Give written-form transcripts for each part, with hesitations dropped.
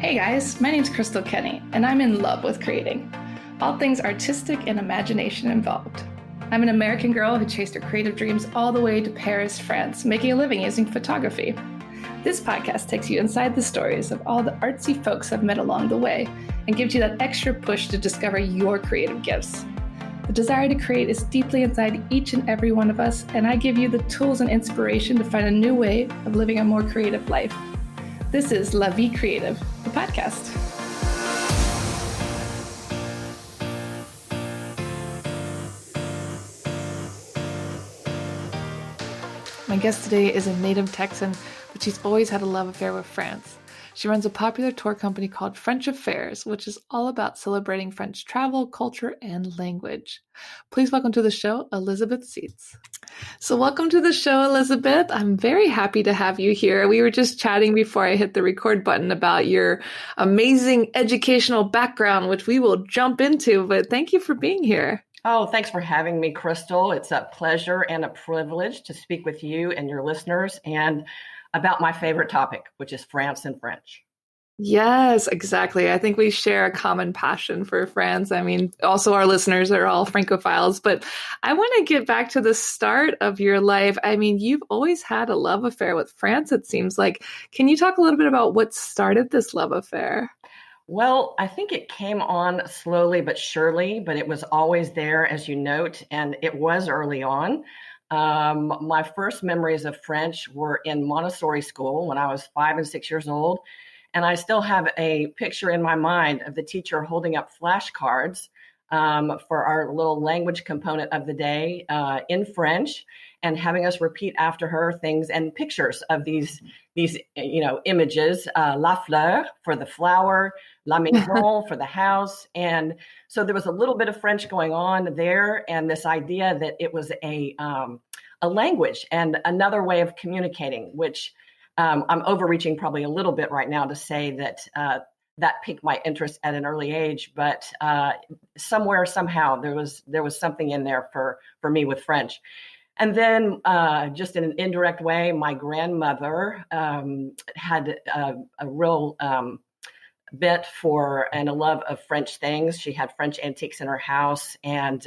Hey guys, my name's Crystal Kenny, and I'm in love with creating. All things artistic and imagination involved. I'm an American girl who chased her creative dreams all the way to Paris, France, making a living using photography. This podcast takes you inside the stories of all the artsy folks I've met along the way and gives you that extra push to discover your creative gifts. The desire to create is deeply inside each and every one of us, and I give you the tools and inspiration to find a new way of living a more creative life. This is La Vie Creative, the podcast. My guest today is a native Texan, but she's always had a love affair with France. She runs a popular tour company called French Affairs, which is all about celebrating French travel, culture, and language. Please welcome to the show, Elizabeth Seitz. So welcome to the show, Elizabeth. I'm very happy to have you here. We were just chatting before I hit the record button about your amazing educational background, which we will jump into, but thank you for being here. Oh, thanks for having me, Crystal. It's a pleasure and a privilege to speak with you and your listeners and about my favorite topic, which is France and French. Yes, exactly. I think we share a common passion for France. I mean, also our listeners are all Francophiles, but I want to get back to the start of your life. I mean, you've always had a love affair with France, it seems like. Can you talk a little bit about what started this love affair? Well, I think it came on slowly but surely, but it was always there, as you note, and it was early on. My first memories of French were in Montessori school when I was 5 and 6 years old. And I still have a picture in my mind of the teacher holding up flashcards for our little language component of the day in French and having us repeat after her things and pictures of these images, la fleur for the flower, la maison for the house. And so there was a little bit of French going on there, and this idea that it was a language and another way of communicating, which I'm overreaching probably a little bit right now to say that that piqued my interest at an early age, but somewhere, somehow, there was something in there for me with French. And then just in an indirect way, my grandmother had a real bent for and a love of French things. She had French antiques in her house, and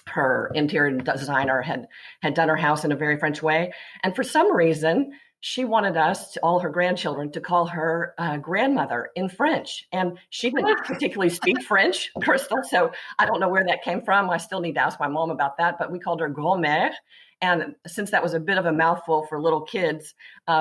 her interior designer had done her house in a very French way. And for some reason, she wanted us, all her grandchildren, to call her grandmother in French. And she didn't particularly speak French, Crystal, so I don't know where that came from. I still need to ask my mom about that, but we called her grand-mère. And since that was a bit of a mouthful for little kids,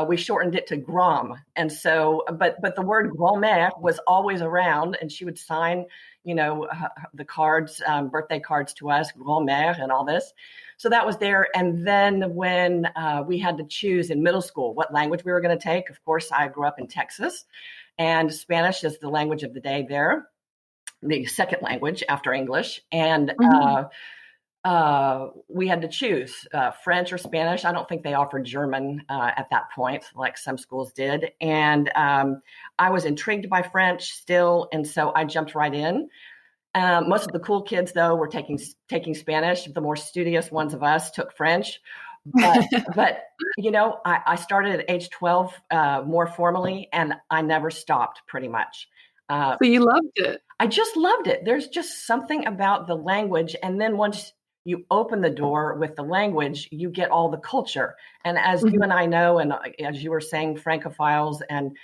we shortened it to Grom. And so, but the word grand-mère was always around, and she would sign, the cards, birthday cards to us, grand-mère and all this. So that was there. And then when we had to choose in middle school what language we were going to take, of course, I grew up in Texas, and Spanish is the language of the day there, the second language after English. And we had to choose French or Spanish. I don't think they offered German at that point, like some schools did. And I was intrigued by French still, and so I jumped right in. Most of the cool kids, though, were taking Spanish. The more studious ones of us took French. But I started at age 12 more formally, and I never stopped pretty much. So you loved it. I just loved it. There's just something about the language. And then once you open the door with the language, you get all the culture. And as you and I know, and as you were saying, Francophiles and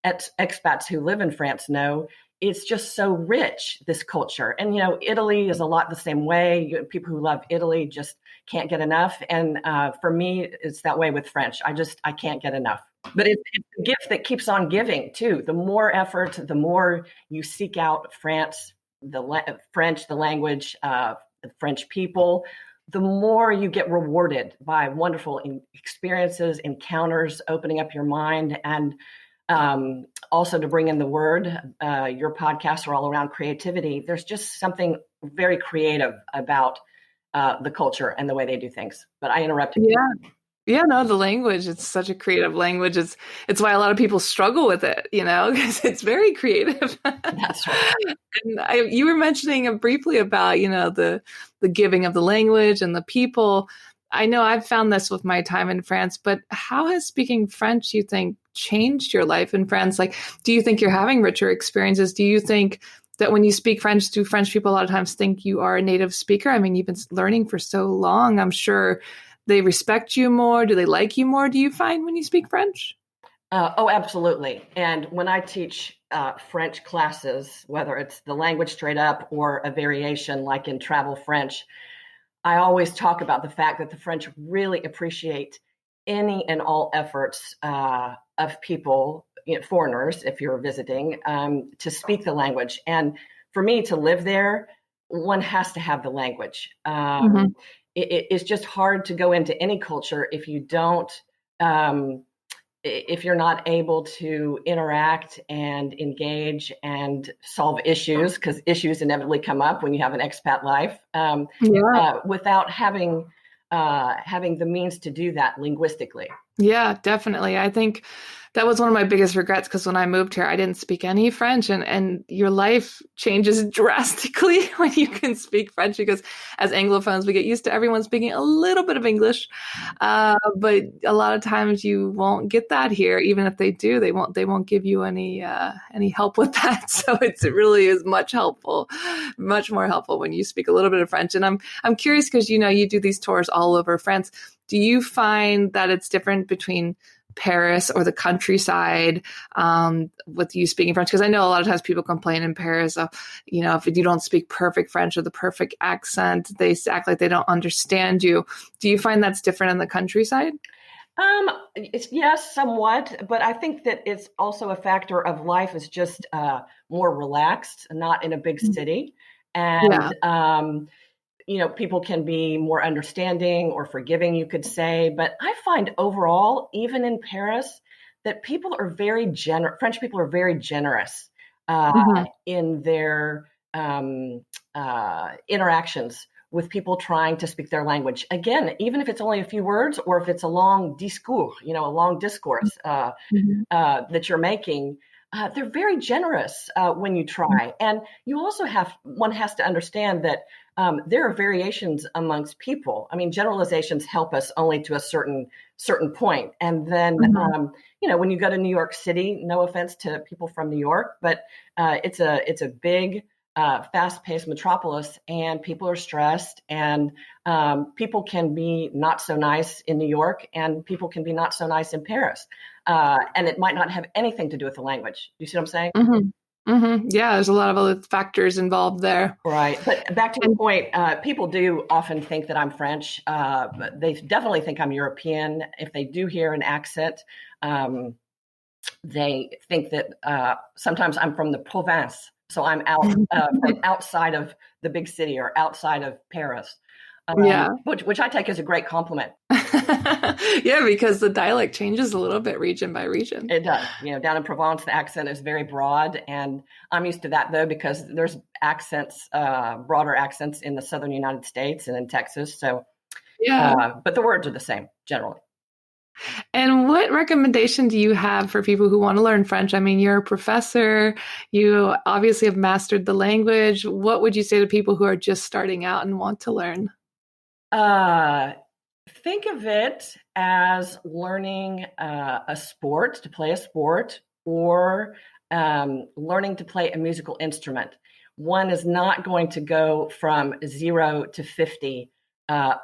expats who live in France know, it's just so rich, this culture. And, Italy is a lot the same way. People who love Italy just can't get enough. And for me, it's that way with French. I can't get enough. But it's a gift that keeps on giving, too. The more effort, the more you seek out France, French, the language, the French people, the more you get rewarded by wonderful experiences, encounters, opening up your mind, and also to bring in the word. Your podcasts are all around creativity. There's just something very creative about the culture and the way they do things. But I interrupted. Yeah, no, the language, it's such a creative language. It's why a lot of people struggle with it, because it's very creative. That's right. And you were mentioning briefly about, the giving of the language and the people. I know I've found this with my time in France, but how has speaking French, you think, changed your life in France? Like, do you think you're having richer experiences? Do you think that when you speak French, do French people a lot of times think you are a native speaker? I mean, you've been learning for so long. I'm sure they respect you more. Do they like you more? Do you find when you speak French? Oh, absolutely. And when I teach French classes, whether it's the language straight up or a variation like in travel French, I always talk about the fact that the French really appreciate any and all efforts of people, foreigners, if you're visiting, to speak the language. And for me to live there, one has to have the language. Mm-hmm. It's just hard to go into any culture if you don't. If you're not able to interact and engage and solve issues, because issues inevitably come up when you have an expat life, without having the means to do that linguistically. Yeah, definitely. I think that was one of my biggest regrets because when I moved here, I didn't speak any French, and your life changes drastically when you can speak French because as Anglophones, we get used to everyone speaking a little bit of English, but a lot of times you won't get that here. Even if they do, they won't give you any help with that. So it really is much more helpful when you speak a little bit of French. And I'm curious because you do these tours all over France. Do you find that it's different between Paris or the countryside with you speaking French? Because I know a lot of times people complain in Paris of, if you don't speak perfect French or the perfect accent, they act like they don't understand you. Do you find that's different in the countryside? Yes, somewhat, but I think that it's also a factor of life is just more relaxed, not in a big city. And people can be more understanding or forgiving, you could say. But I find overall, even in Paris, that people are very generous. French people are very generous in their interactions with people trying to speak their language. Again, even if it's only a few words or if it's a long discours, a long discourse that you're making, they're very generous when you try. And one has to understand that there are variations amongst people. I mean, generalizations help us only to a certain point. And then, when you go to New York City, no offense to people from New York, but it's a big, fast-paced metropolis, and people are stressed, and people can be not so nice in New York, and people can be not so nice in Paris. And it might not have anything to do with the language. You see what I'm saying? Yeah, there's a lot of other factors involved there. Right. But back to the point, people do often think that I'm French. But they definitely think I'm European. If they do hear an accent, they think that sometimes I'm from the Provence. So I'm from outside of the big city or outside of Paris, which I take as a great compliment. Yeah, because the dialect changes a little bit region by region. It does. Down in Provence, the accent is very broad, and I'm used to that though because there's accents, broader accents in the southern United States and in Texas. So, but the words are the same generally. And what recommendation do you have for people who want to learn French? I mean, you're a professor. You obviously have mastered the language. What would you say to people who are just starting out and want to learn? Think of it as learning a sport, to play a sport, or learning to play a musical instrument. One is not going to go from 0 to 50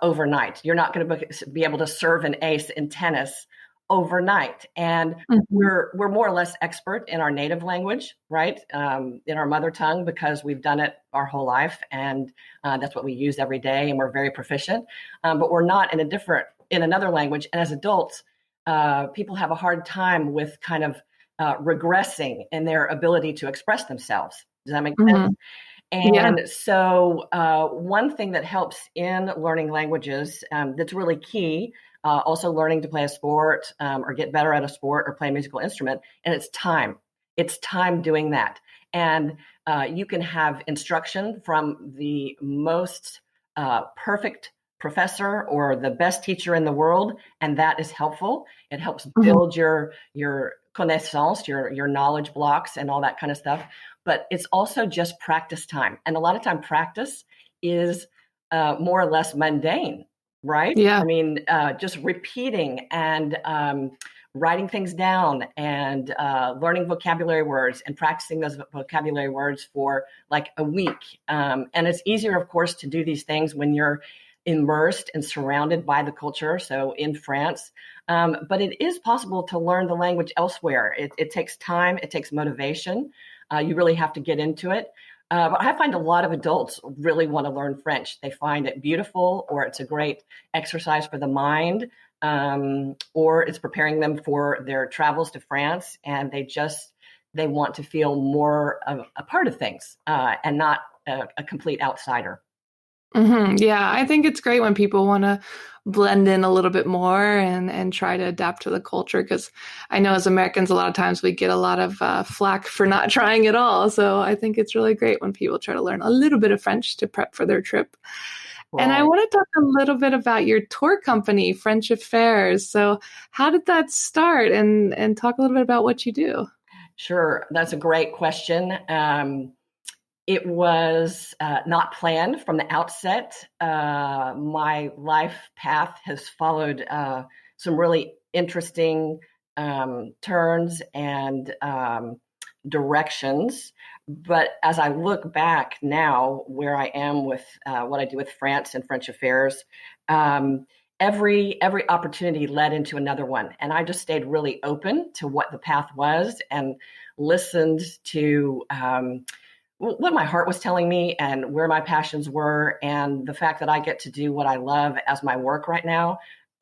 overnight. You're not going to be able to serve an ace in tennis overnight. And we're more or less expert in our native language, right? In our mother tongue, because we've done it our whole life, and that's what we use every day, and we're very proficient. But we're not in another language. And as adults, people have a hard time with kind of regressing in their ability to express themselves. Does that make sense? And so one thing that helps in learning languages that's really key, also learning to play a sport or get better at a sport or play a musical instrument, and it's time. It's time doing that. And you can have instruction from the most perfect professor or the best teacher in the world, and that is helpful. It helps build your connaissance, your knowledge blocks and all that kind of stuff. But it's also just practice time. And a lot of time practice is more or less mundane. right? Yeah. I mean, just repeating and writing things down and learning vocabulary words and practicing those vocabulary words for like a week. And it's easier, of course, to do these things when you're immersed and surrounded by the culture. So in France, but it is possible to learn the language elsewhere. It takes time, it takes motivation. You really have to get into it. But I find a lot of adults really want to learn French. They find it beautiful, or it's a great exercise for the mind, or it's preparing them for their travels to France, and they want to feel more of a part of things and not a complete outsider. Yeah, I think it's great when people want to blend in a little bit more and try to adapt to the culture, because I know as Americans, a lot of times we get a lot of flack for not trying at all. So I think it's really great when people try to learn a little bit of French to prep for their trip. And I Right. want to talk a little bit about your tour company, French Affairs. So how did that start, and talk a little bit about what you do? Sure, that's a great question. It was not planned from the outset. My life path has followed some really interesting turns and directions. But as I look back now, where I am with what I do with France and French affairs, um, every opportunity led into another one, and I just stayed really open to what the path was and listened to what my heart was telling me and where my passions were. And the fact that I get to do what I love as my work right now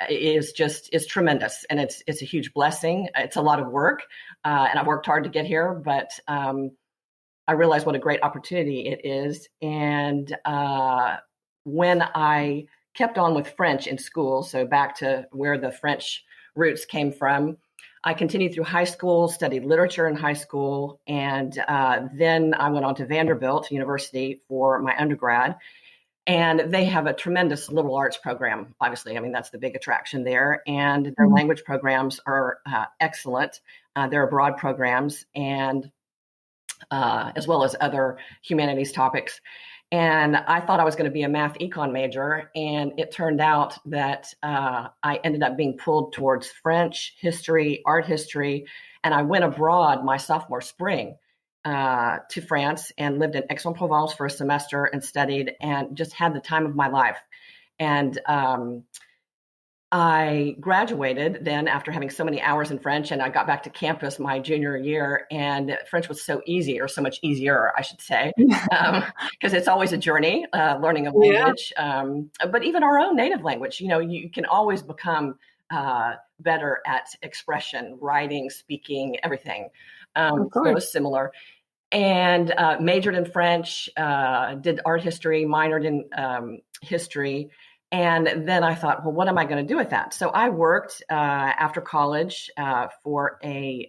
is tremendous. And it's a huge blessing. It's a lot of work. And I worked hard to get here, but I realized what a great opportunity it is. And when I kept on with French in school, so back to where the French roots came from, I continued through high school, studied literature in high school, and then I went on to Vanderbilt University for my undergrad. And they have a tremendous liberal arts program, obviously. I mean, that's the big attraction there. And their Mhm. language programs are excellent. They're abroad programs, and as well as other humanities topics. And I thought I was going to be a math econ major. And it turned out that I ended up being pulled towards French history, art history. And I went abroad my sophomore spring to France and lived in Aix-en-Provence for a semester and studied and just had the time of my life. And I graduated then after having so many hours in French, and I got back to campus my junior year, and French was so easy, or so much easier, I should say, because it's always a journey, learning a Yeah, language. But even our own native language, you can always become better at expression, writing, speaking, everything. of So it course. was similar. And majored in French, did art history, minored in history. And then I thought, well, what am I going to do with that? So I worked after college for a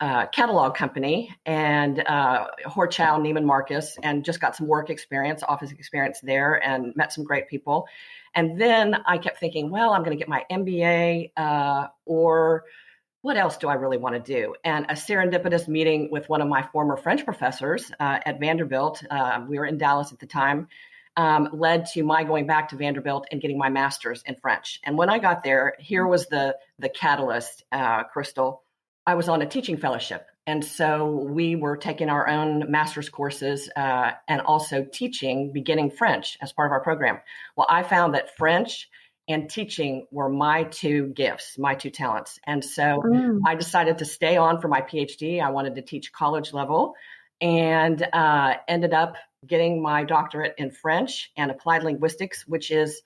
catalog company and Horchow, Neiman Marcus, and just got some work experience, office experience there, and met some great people. And then I kept thinking, well, I'm going to get my MBA or what else do I really want to do? And a serendipitous meeting with one of my former French professors at Vanderbilt, we were in Dallas at the time, led to my going back to Vanderbilt and getting my master's in French. And when I got there, here was the catalyst, Crystal. I was on a teaching fellowship. And so we were taking our own master's courses and also teaching beginning French as part of our program. Well, I found that French and teaching were my two gifts, my two talents. And so Mm. I decided to stay on for my PhD. I wanted to teach college level and ended up getting my doctorate in French and applied linguistics, which is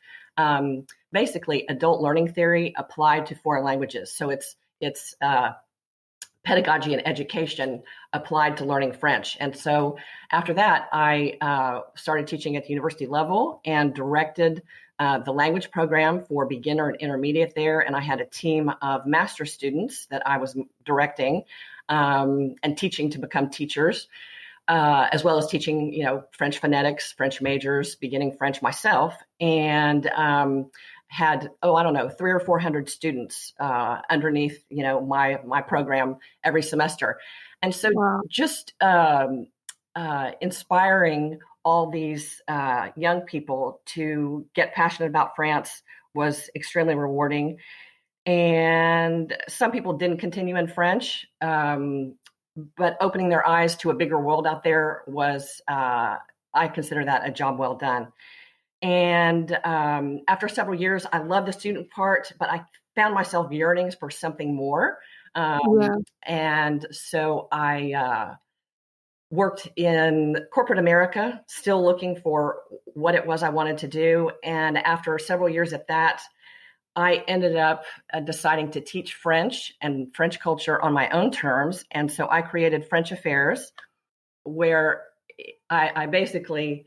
basically adult learning theory applied to foreign languages. So it's pedagogy and education applied to learning French. And so after that, I started teaching at the university level and directed the language program for beginner and intermediate there. And I had a team of master students that I was directing and teaching to become teachers, as well as teaching, French phonetics, French majors, beginning French myself. And had, I don't know, 300 or 400 students underneath, my program every semester. And so Wow. just inspiring all these young people to get passionate about France was extremely rewarding. And some people didn't continue in French, but opening their eyes to a bigger world out there was, I consider that a job well done. And after several years, I loved the student part, but I found myself yearning for something more. Yeah. And so I worked in corporate America, still looking for what it was I wanted to do. And after several years at that, I ended up deciding to teach French and French culture on my own terms. And so I created French Affairs, where I basically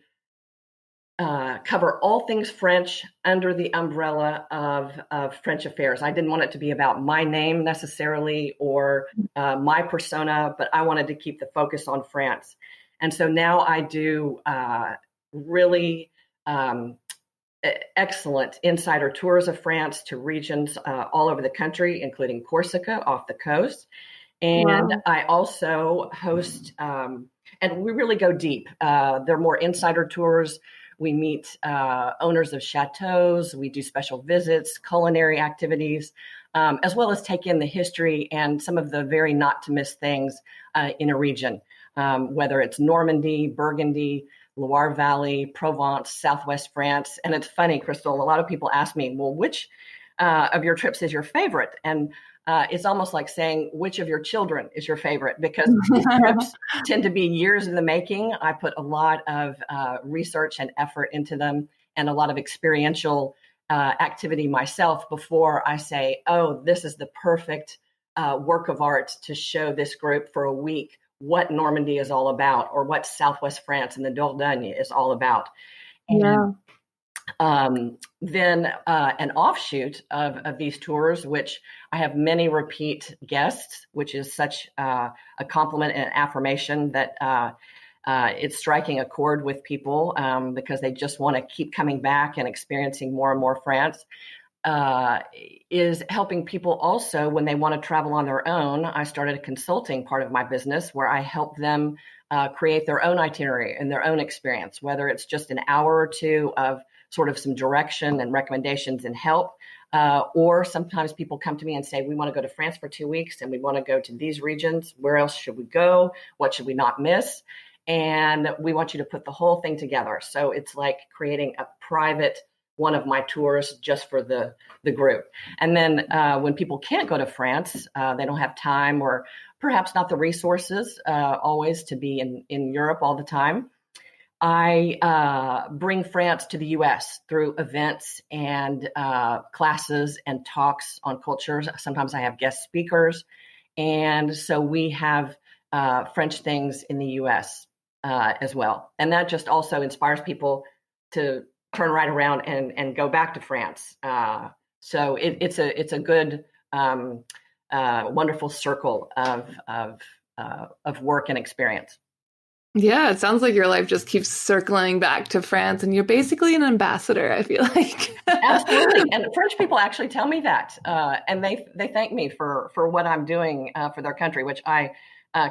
cover all things French under the umbrella of French Affairs. I didn't want it to be about my name necessarily or my persona, but I wanted to keep the focus on France. And so now I do really excellent insider tours of France to regions all over the country, including Corsica off the coast. And Wow. I also host, and we really go deep. They're more insider tours. We meet owners of chateaus. We do special visits, culinary activities, as well as take in the history and some of the very not to miss things in a region, whether it's Normandy, Burgundy, Loire Valley, Provence, Southwest France. And it's funny, Crystal, a lot of people ask me, well, which of your trips is your favorite? And it's almost like saying, which of your children is your favorite? Because these trips tend to be years in the making. I put a lot of research and effort into them and a lot of experiential activity myself before I say, oh, this is the perfect work of art to show this group for a week what Normandy is all about, or what Southwest France and the Dordogne is all about. Yeah. Then an offshoot of these tours, which I have many repeat guests, which is such a compliment and affirmation that it's striking a chord with people because they just want to keep coming back and experiencing more and more France. Is helping people also when they want to travel on their own. I started a consulting part of my business where I help them create their own itinerary and their own experience, whether it's just an hour or two of sort of some direction and recommendations and help. Or sometimes people come to me and say, we want to go to France for 2 weeks and we want to go to these regions. Where else should we go? What should we not miss? And we want you to put the whole thing together. So it's like creating a private one of my tours just for the group. And then when people can't go to France, they don't have time or perhaps not the resources always to be in Europe all the time. I bring France to the US through events and classes and talks on cultures. Sometimes I have guest speakers. And so we have French things in the US as well. And that just also inspires people to turn right around and go back to France. So it's a good, wonderful circle of work and experience. Yeah, it sounds like your life just keeps circling back to France, and you're basically an ambassador, I feel like. Absolutely. And French people actually tell me that. And they thank me for what I'm doing for their country, which I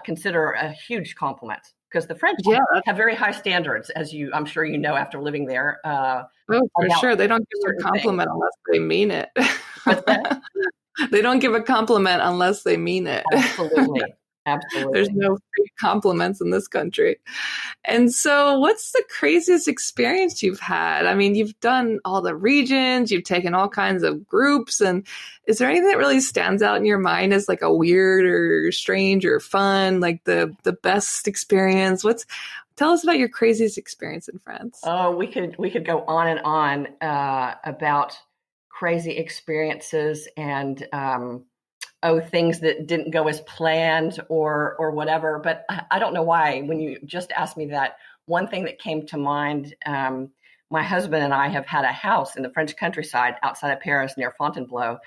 consider a huge compliment. Because the French have very high standards, as I'm sure you know after living there. Oh, for sure. They don't give a compliment unless they mean it. What's that? They don't give a compliment unless they mean it. Absolutely. Absolutely. There's no free compliments in this country. And so what's the craziest experience you've had? I mean, you've done all the regions, you've taken all kinds of groups. And is there anything that really stands out in your mind as like a weird or strange or fun, like the best experience? Tell us about your craziest experience in France. Oh, we could go on and on about crazy experiences and things that didn't go as planned or whatever. But I don't know why, when you just asked me that, one thing that came to mind, my husband and I have had a house in the French countryside outside of Paris near Fontainebleau.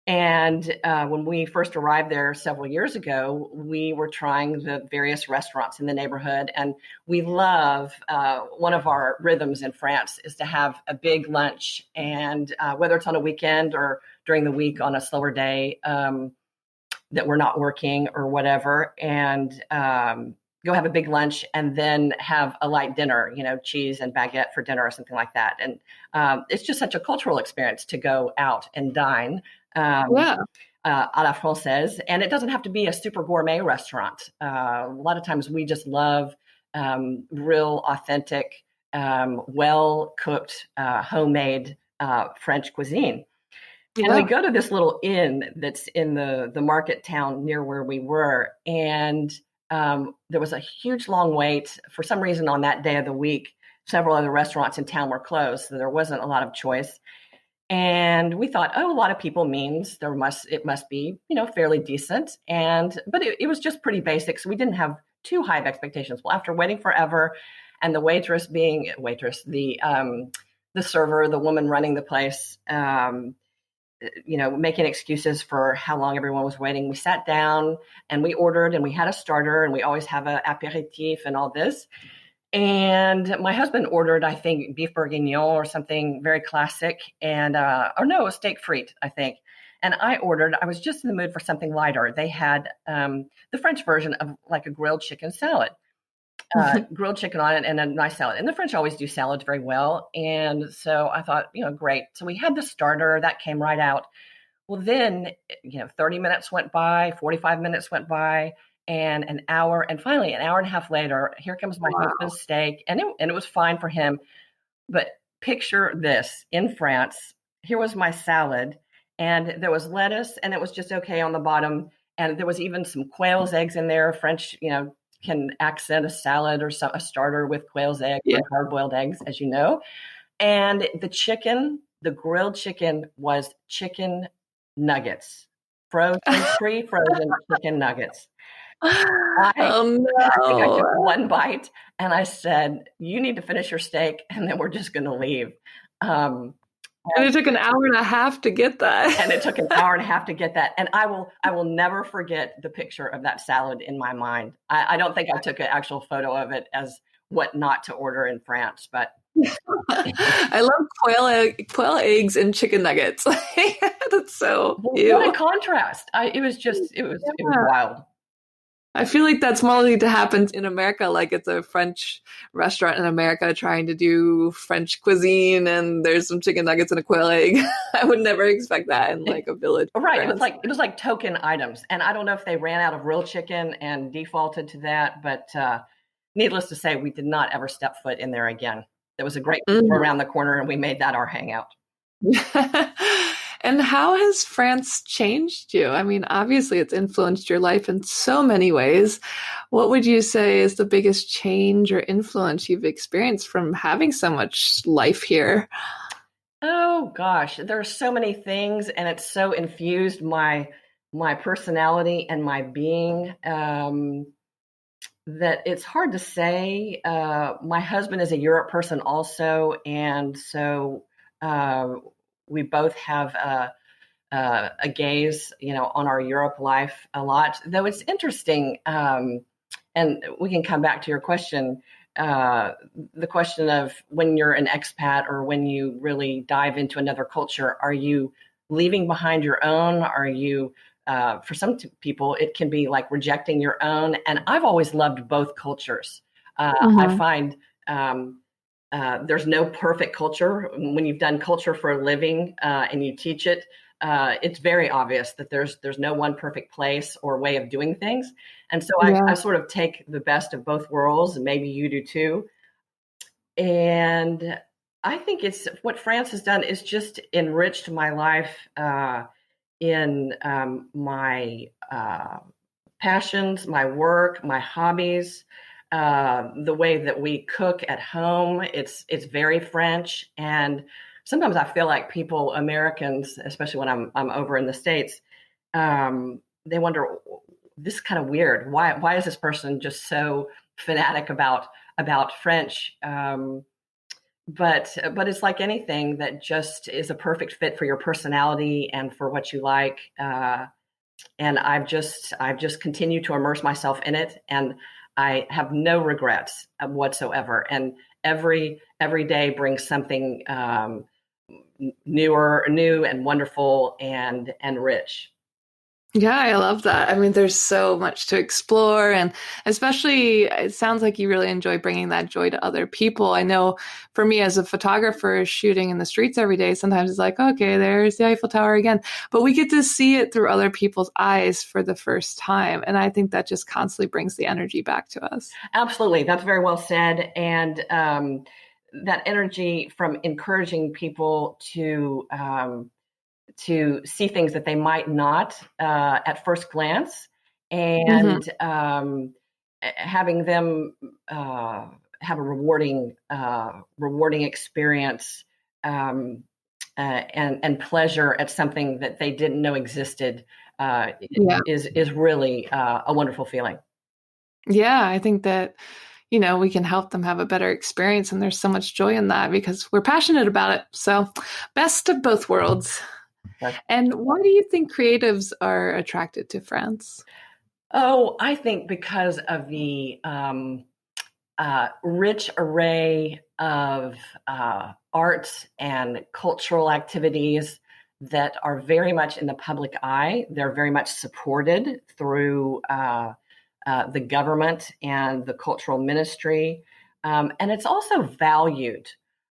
And when we first arrived there several years ago, we were trying the various restaurants in the neighborhood. And we love, one of our rhythms in France is to have a big lunch. And whether it's on a weekend or during the week on a slower day that we're not working or whatever, and go have a big lunch and then have a light dinner, cheese and baguette for dinner or something like that. And it's just such a cultural experience to go out and dine. Yeah. À la française, and it doesn't have to be a super gourmet restaurant. A lot of times we just love real, authentic, well-cooked, homemade French cuisine. And we go to this little inn that's in the market town near where we were, and there was a huge long wait. For some reason on that day of the week, several other restaurants in town were closed, so there wasn't a lot of choice. And we thought, a lot of people means it must be, fairly decent. But it was just pretty basic. So we didn't have too high of expectations. Well, after waiting forever and the the server, the woman running the place, making excuses for how long everyone was waiting, we sat down and we ordered, and we had a starter, and we always have an apéritif and all this. And my husband ordered, I think, beef bourguignon or something very classic, and a steak frite, I think. And I was just in the mood for something lighter. They had the French version of like a grilled chicken salad, grilled chicken on it, and a nice salad. And the French always do salads very well. And so I thought, great. So we had the starter that came right out. Well, then, 30 minutes went by, 45 minutes went by, and an hour, and finally an hour and a half later, here comes my husband's steak, and it was fine for him. But picture this, in France, here was my salad, and there was lettuce, and it was just okay on the bottom, and there was even some quail's eggs in there. French, can accent a salad or a starter with quail's eggs or hard-boiled eggs, as you know. And the grilled chicken was chicken nuggets, pre-frozen chicken nuggets. I think I took one bite and I said, "You need to finish your steak, and then we're just going to leave." And it took an hour and a half to get that. And it took an hour and a half to get that. And I will never forget the picture of that salad in my mind. I don't think I took an actual photo of it as what not to order in France, but I love quail eggs and chicken nuggets. That's so what a contrast. It was wild. I feel like that's more likely to happen in America. Like it's a French restaurant in America trying to do French cuisine, and there's some chicken nuggets and a quail egg. I would never expect that in like a village. Right. It was like token items. And I don't know if they ran out of real chicken and defaulted to that, but needless to say, we did not ever step foot in there again. There was a great around the corner, and we made that our hangout. And how has France changed you? I mean, obviously it's influenced your life in so many ways. What would you say is the biggest change or influence you've experienced from having so much life here? Oh gosh, there are so many things, and it's so infused my personality and my being that it's hard to say. My husband is a Europe person also, and so we both have a gaze, on our Europe life a lot. Though it's interesting, and we can come back to your question, the question of when you're an expat or when you really dive into another culture, are you leaving behind your own? Are you, for some people, it can be like rejecting your own. And I've always loved both cultures. I find there's no perfect culture. When you've done culture for a living and you teach it, it's very obvious that there's no one perfect place or way of doing things. And so I sort of take the best of both worlds, and maybe you do too. And I think it's what France has done is just enriched my life in my passions, my work, my hobbies. The way that we cook at home, it's very French. And sometimes I feel like people, Americans, especially when I'm over in the States, they wonder, this is kind of weird. Why is this person just so fanatic about French? But it's like anything that just is a perfect fit for your personality and for what you like. And I've just continued to immerse myself in it, and I have no regrets whatsoever. And every day brings something new and wonderful and rich. Yeah, I love that. I mean, there's so much to explore, and especially it sounds like you really enjoy bringing that joy to other people. I know for me as a photographer shooting in the streets every day, sometimes it's like, okay, there's the Eiffel Tower again, but we get to see it through other people's eyes for the first time. And I think that just constantly brings the energy back to us. Absolutely. That's very well said. And that energy from encouraging people to see things that they might not at first glance, Hmm. and having them have a rewarding experience, and pleasure at something that they didn't know existed, Yeah. is really a wonderful feeling. Yeah, I think that, we can help them have a better experience. And there's so much joy in that because we're passionate about it. So, best of both worlds. And why do you think creatives are attracted to France? Oh, I think because of the rich array of arts and cultural activities that are very much in the public eye. They're very much supported through the government and the cultural ministry. And it's also valued.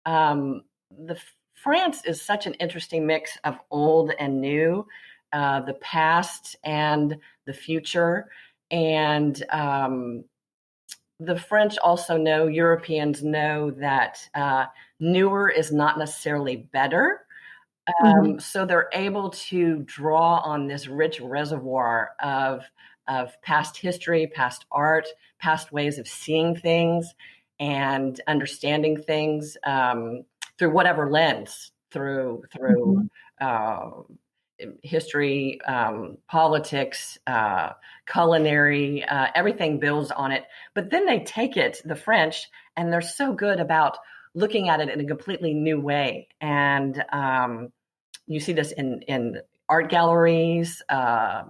The France is such an interesting mix of old and new, the past and the future. And the French also know, Europeans know that newer is not necessarily better. Hmm. So they're able to draw on this rich reservoir of past history, past art, past ways of seeing things and understanding things, through whatever lens, through Hmm. uh, history, politics, culinary, everything builds on it. But then they take it, the French, and they're so good about looking at it in a completely new way. And you see this in art galleries,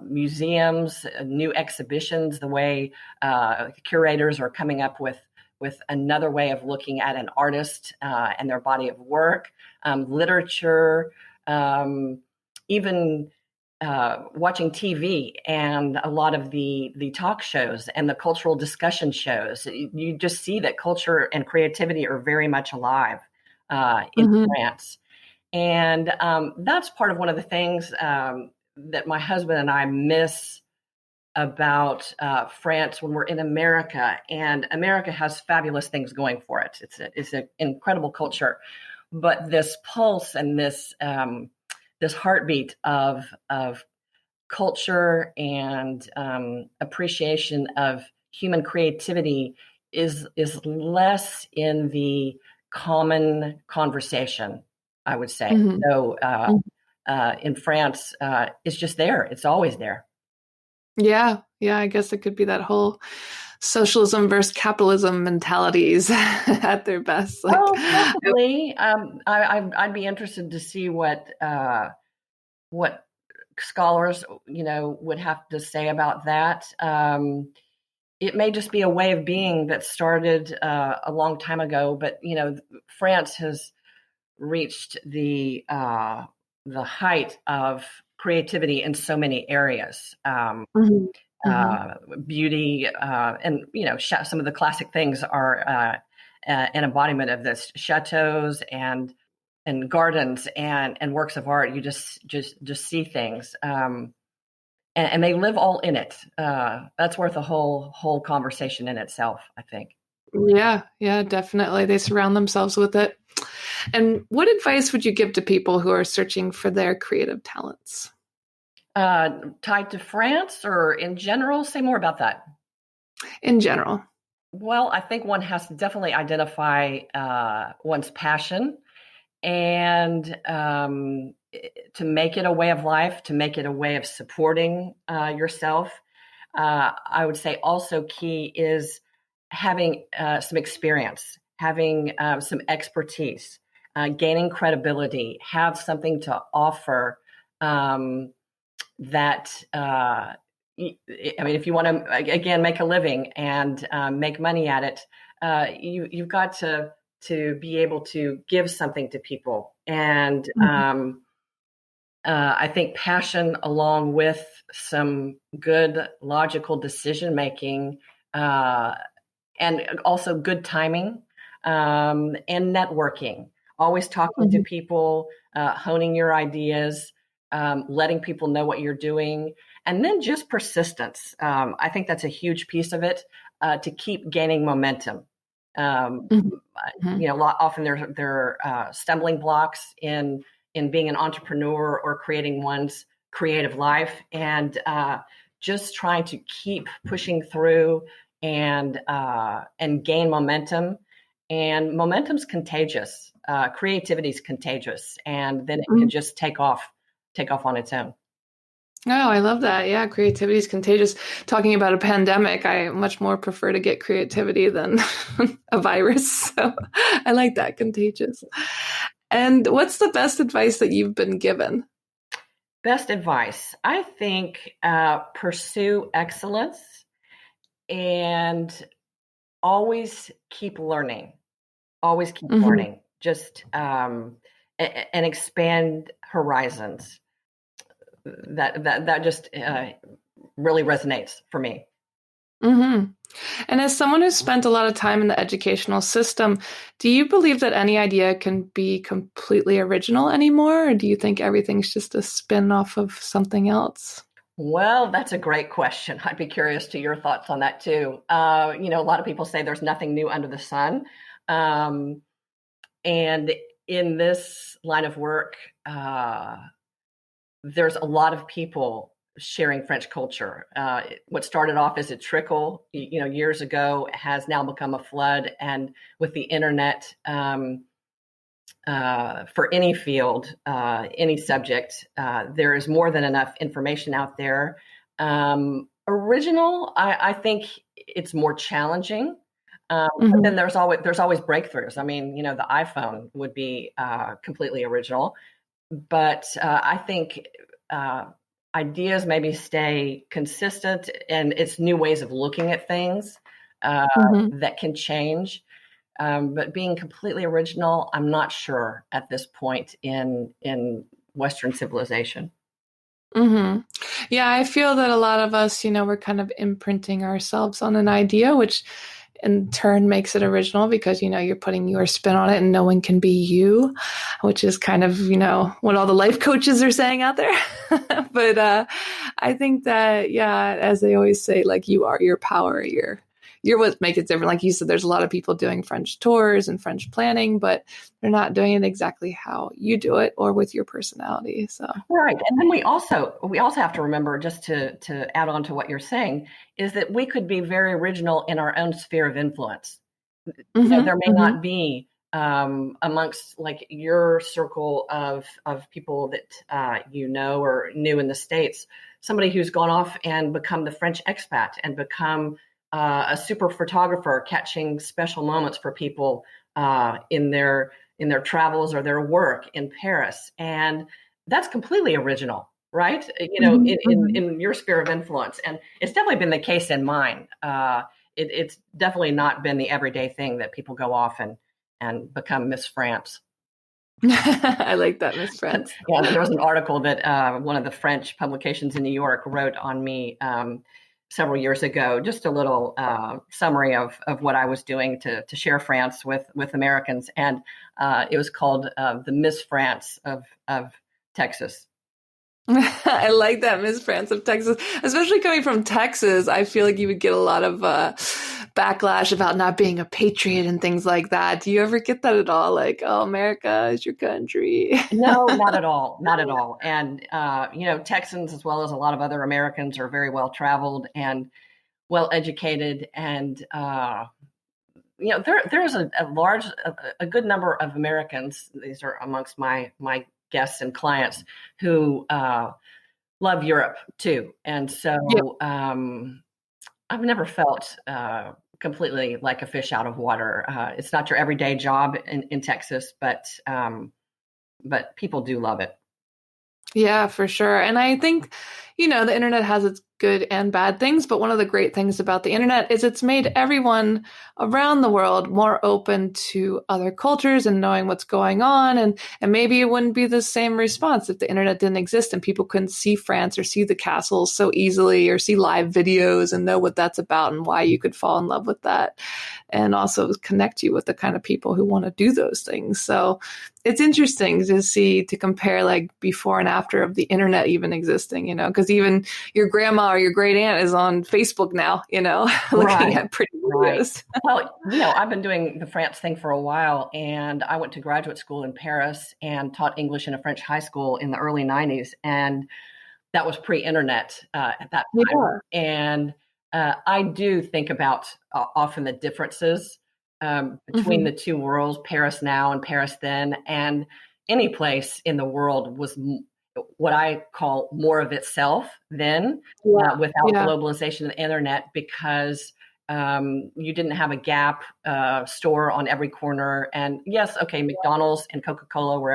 museums, new exhibitions, the way curators are coming up with another way of looking at an artist and their body of work, literature, even watching TV and a lot of the talk shows and the cultural discussion shows. You just see that culture and creativity are very much alive in Hmm. France. And that's part of one of the things that my husband and I miss about France when we're in America. And America has fabulous things going for it. It's an incredible culture, but this pulse and this heartbeat of culture and appreciation of human creativity is less in the common conversation, I would say. Hmm. So in France, it's just there. It's always there. Yeah, yeah, I guess it could be that whole socialism versus capitalism mentalities at their best. Like, Oh, possibly. I'd be interested to see what scholars, would have to say about that. It may just be a way of being that started a long time ago, but France has reached the height of creativity in so many areas. mhm, mhm. Beauty, and some of the classic things are an embodiment of this: chateaus and gardens and works of art. You just see things, and they live all in it. That's worth a whole conversation in itself, I think. Yeah, yeah, definitely. They surround themselves with it. And what advice would you give to people who are searching for their creative talents Tied to France or in general? Say more about that. in general? Well, I think one has to definitely identify one's passion, and to make it a way of life, to make it a way of supporting yourself. I would say also key is having some experience, having some expertise, gaining credibility, have something to offer, that I mean, if you want to again make a living and make money at it, you've got to be able to give something to people, and Mhm. I think passion along with some good logical decision making, and also good timing, and networking. Always talking to people, honing your ideas, letting people know what you're doing, and then just persistence. I think that's a huge piece of it, to keep gaining momentum. Um, Often there are stumbling blocks in being an entrepreneur or creating one's creative life, and just trying to keep pushing through and gain momentum. And momentum's contagious. Creativity's contagious, and then it can just take off on its own. Oh, I love that. Yeah, creativity is contagious. Talking about a pandemic, I much more prefer to get creativity than a virus. So I like that, contagious. And what's the best advice that you've been given? Best advice, I think, pursue excellence and always keep learning. Always keep learning. Just and expand horizons. That just really resonates for me. And as someone who's spent a lot of time in the educational system, do you believe that any idea can be completely original anymore? Or do you think everything's just a spin off of something else? Well, that's a great question. I'd be curious to your thoughts on that too. A lot of people say there's nothing new under the sun. And in this line of work, there's a lot of people sharing French culture. What started off as a trickle, years ago, has now become a flood. And with the internet, for any field, any subject, there is more than enough information out there. Original, I think it's more challenging. But then there's always breakthroughs. I mean, the iPhone would be completely original. But I think ideas maybe stay consistent, and it's new ways of looking at things that can change. But being completely original, I'm not sure at this point in Western civilization. Yeah, I feel that a lot of us, we're kind of imprinting ourselves on an idea, which in turn makes it original because, you're putting your spin on it and no one can be you, which is kind of, what all the life coaches are saying out there. But I think that, yeah, as they always say, like, you are your power, you're what makes it different. Like you said, there's a lot of people doing French tours and French planning, but they're not doing it exactly how you do it or with your personality. So right, and then we also have to remember, just to add on to what you're saying, is that we could be very original in our own sphere of influence. There may not be amongst like your circle of people that or knew in the States, somebody who's gone off and become the French expat and become a super photographer, catching special moments for people in their travels or their work in Paris, and that's completely original, right? In your sphere of influence, and it's definitely been the case in mine. It's definitely not been the everyday thing that people go off and become Miss France. I like that, Miss France. Yeah, there was an article that one of the French publications in New York wrote on me several years ago, just a little summary of what I was doing to share France with Americans. And it was called the Miss France of Texas. I like that, Miss France of Texas, especially coming from Texas. I feel like you would get a lot of backlash about not being a patriot and things like that. Do you ever get that at all? Like, oh, America is your country. No, not at all. Not at all. And, Texans, as well as a lot of other Americans, are very well traveled and well educated. And, there's a good number of Americans. These are amongst my guests and clients who love Europe too. And so I've never felt completely like a fish out of water. It's not your everyday job in Texas, but people do love it. Yeah, for sure. And I think, the internet has its good and bad things, but one of the great things about the internet is it's made everyone around the world more open to other cultures and knowing what's going on. And maybe it wouldn't be the same response if the internet didn't exist and people couldn't see France or see the castles so easily or see live videos and know what that's about and why you could fall in love with that, and also connect you with the kind of people who want to do those things. So it's interesting to compare like before and after of the internet even existing, because even your grandma or your great aunt is on Facebook now, looking at pretty videos. Well, I've been doing the France thing for a while, and I went to graduate school in Paris and taught English in a French high school in the early 90s. And that was pre-internet at that time. Yeah. And I do think about often the differences between the two worlds, Paris now and Paris then, and any place in the world was what I call more of itself then, without globalization and the internet, because you didn't have a Gap store on every corner. And yes, okay, McDonald's and Coca-Cola were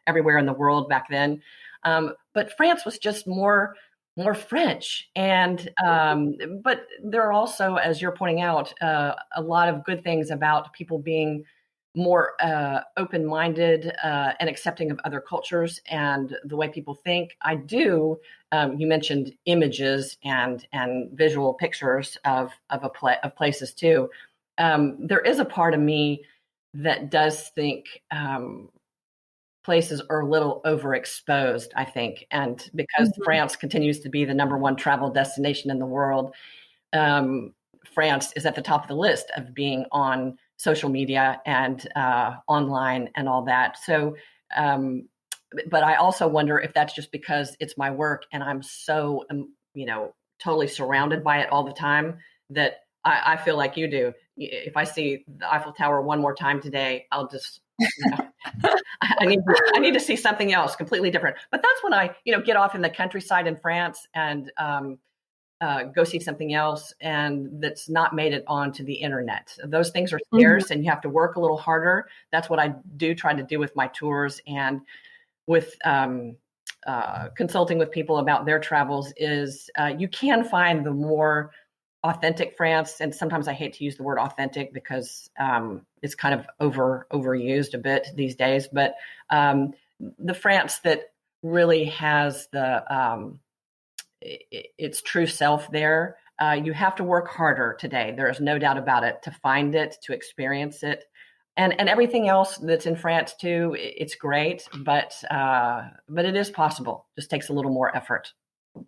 everywhere in the world back then. But France was just more French. And but there are also, as you're pointing out, a lot of good things about people being more open-minded and accepting of other cultures and the way people think. I do. You mentioned images and visual pictures of places too. There is a part of me that does think places are a little overexposed, I think. And because France continues to be the number one travel destination in the world, France is at the top of the list of being on social media and online and all that. So, but I also wonder if that's just because it's my work and I'm so, totally surrounded by it all the time that I feel like you do. If I see the Eiffel Tower one more time today, I'll just, I need to see something else completely different. But that's when I, get off in the countryside in France and go see something else, and that's not made it onto the internet. Those things are scarce, and you have to work a little harder. That's what I do try to do with my tours and with consulting with people about their travels. Is you can find the more authentic France, and sometimes I hate to use the word authentic because it's kind of overused a bit these days. But the France that really has the its true self there. You have to work harder today. There is no doubt about it, to find it, to experience it. And everything else that's in France too, it's great, but it is possible. Just takes a little more effort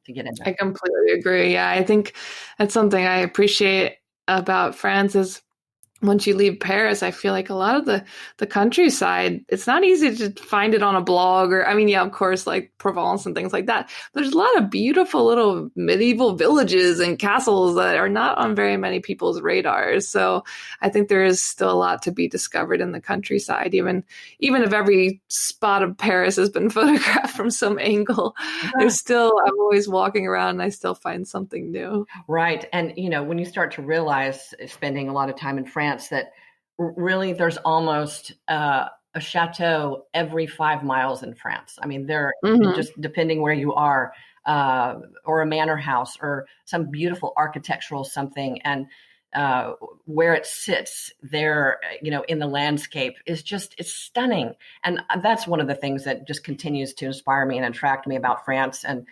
to get into. I completely agree. Yeah, I think that's something I appreciate about France is once you leave Paris, I feel like a lot of the countryside, it's not easy to find it on a blog or, of course, like Provence and things like that. There's a lot of beautiful little medieval villages and castles that are not on very many people's radars. So I think there is still a lot to be discovered in the countryside, even if every spot of Paris has been photographed from some angle. There's still, I'm always walking around and I still find something new. Right. And, when you start to realize, spending a lot of time in France, that really there's almost a chateau every 5 miles in France. They're just depending where you are, or a manor house or some beautiful architectural something. And where it sits there, in the landscape is it's stunning. And that's one of the things that just continues to inspire me and attract me about France and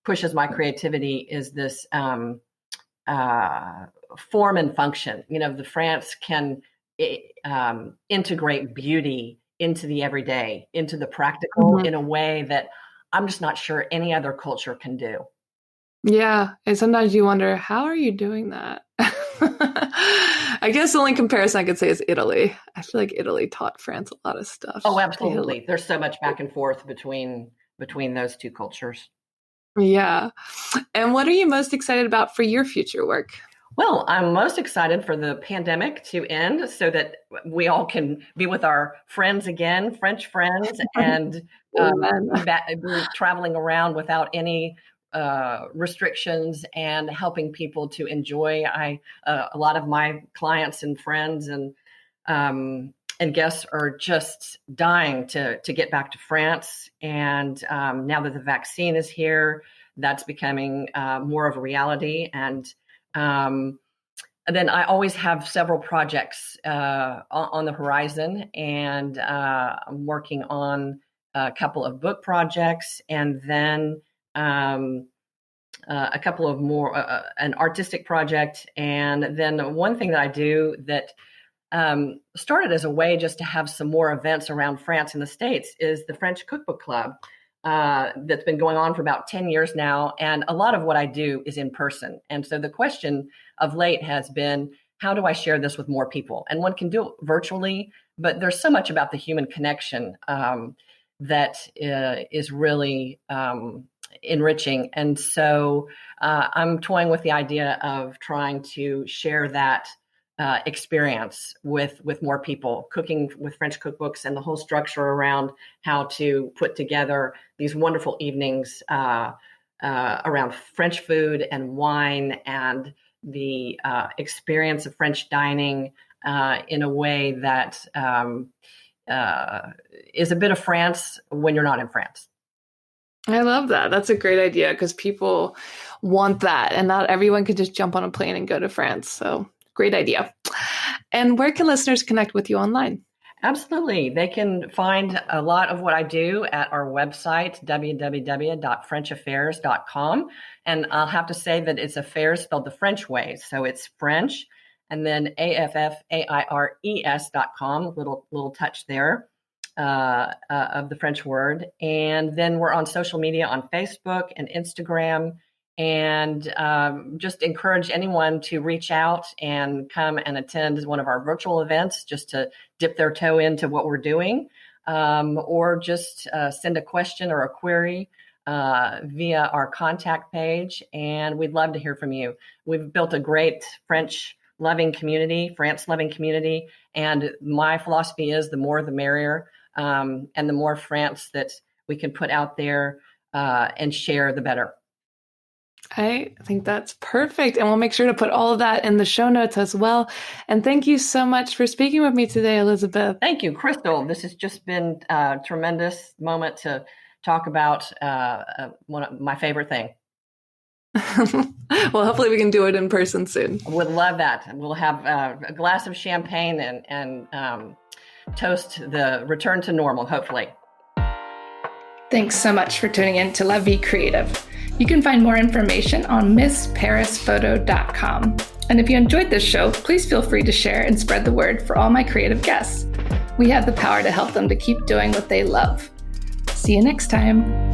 pushes my creativity is this form and function. The France can integrate beauty into the everyday, into the practical in a way that I'm just not sure any other culture can do. Yeah. And sometimes you wonder, how are you doing that? I guess the only comparison I could say is Italy. I feel like Italy taught France a lot of stuff. Oh, absolutely. There's so much back and forth between those two cultures. Yeah. And what are you most excited about for your future work? Well, I'm most excited for the pandemic to end so that we all can be with our friends again, French friends, and be traveling around without any restrictions and helping people to enjoy. A lot of my clients and friends and guests are just dying to get back to France. And now that the vaccine is here, that's becoming more of a reality. And then I always have several projects on the horizon, and I'm working on a couple of book projects, and then a couple of more, an artistic project. And then one thing that I do that started as a way just to have some more events around France and the States is the French Cookbook Club. That's been going on for about 10 years now. And a lot of what I do is in person. And so the question of late has been, how do I share this with more people? And one can do it virtually, but there's so much about the human connection that is really enriching. And so I'm toying with the idea of trying to share that experience with more people, cooking with French cookbooks and the whole structure around how to put together these wonderful evenings around French food and wine and the experience of French dining in a way that is a bit of France when you're not in France. I love that. That's a great idea because people want that, and not everyone could just jump on a plane and go to France. So great idea. And where can listeners connect with you online? Absolutely. They can find a lot of what I do at our website, www.frenchaffairs.com. And I'll have to say that it's affairs spelled the French way. So it's French and then AFFAIRES.com, little touch there of the French word. And then we're on social media on Facebook and Instagram. And just encourage anyone to reach out and come and attend one of our virtual events just to dip their toe into what we're doing, or just send a question or a query via our contact page. And we'd love to hear from you. We've built a great France-loving community. And my philosophy is the more the merrier, and the more France that we can put out there and share, the better. I think that's perfect. And we'll make sure to put all of that in the show notes as well. And thank you so much for speaking with me today, Elizabeth. Thank you, Crystal. This has just been a tremendous moment to talk about one of my favorite thing. Well, hopefully we can do it in person soon. Would love that. We'll have a glass of champagne and toast the return to normal, hopefully. Thanks so much for tuning in to La Vie Creative. You can find more information on MissParisPhoto.com. And if you enjoyed this show, please feel free to share and spread the word for all my creative guests. We have the power to help them to keep doing what they love. See you next time.